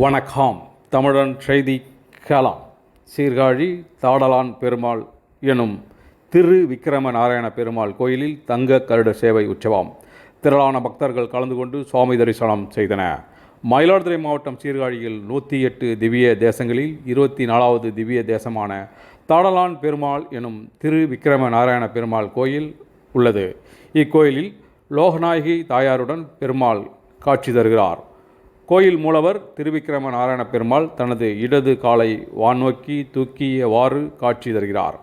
வணக்கம். தமிழன் செய்தி கேளாம். சீர்காழி தாடலான் பெருமாள் எனும் திரு விக்கிரம நாராயண பெருமாள் கோயிலில் தங்க கருட சேவை உற்சவம். திரளான பக்தர்கள் கலந்து கொண்டு சுவாமி தரிசனம் செய்தனர். மயிலாடுதுறை மாவட்டம் சீர்காழியில் 108 திவ்ய தேசங்களில் 24வது திவ்ய தேசமான தாடலான் பெருமாள் எனும் திரு விக்கிரம நாராயண பெருமாள் கோயில் உள்ளது. இக்கோயிலில் லோகநாயகி தாயாருடன் பெருமாள் காட்சி தருகிறார். கோயில் மூலவர் திருவிக்கிரம நாராயண பெருமாள் தனது இடது காலை வானோக்கி தூக்கியவாறு காட்சி தருகிறார்.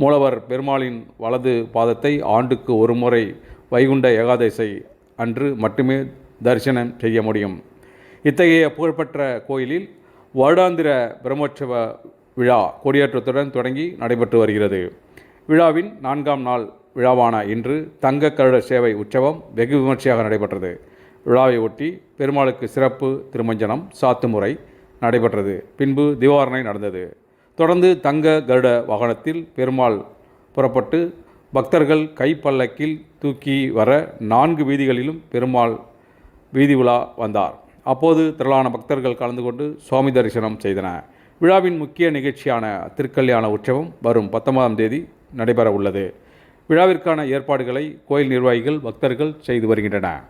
மூலவர் பெருமாளின் வலது பாதத்தை ஆண்டுக்கு ஒரு முறை வைகுண்ட ஏகாதசி அன்று மட்டுமே தரிசனம் செய்ய முடியும். இத்தகைய புகழ்பெற்ற கோயிலில் வருடாந்திர பிரம்மோற்சவ விழா கொடியேற்றத்துடன் தொடங்கி நடைபெற்று வருகிறது. விழாவின் 4ஆம் நாள் விழாவான இன்று தங்க கருட சேவை உற்சவம் வெகு விமர்சையாக நடைபெற்றது. விழாவை ஒட்டி பெருமாளுக்கு சிறப்பு திருமஞ்சனம் சாத்தும் முறை நடைபெற்றது. பின்பு தீபாராதனை நடந்தது. தொடர்ந்து தங்க கருட வாகனத்தில் பெருமாள் புறப்பட்டு பக்தர்கள் கைப்பல்லக்கில் தூக்கி வர 4 வீதிகளிலும் பெருமாள் வீதி உலா வந்தார். அப்போது திரளான பக்தர்கள் கலந்து கொண்டு சுவாமி தரிசனம் செய்தனர். விழாவின் முக்கிய நிகழ்ச்சியான திருக்கல்யாண உற்சவம் வரும் 19ஆம் தேதி நடைபெற உள்ளது. விழாவிற்கான ஏற்பாடுகளை கோயில் நிர்வாகிகள் பக்தர்கள் செய்து வருகின்றனர்.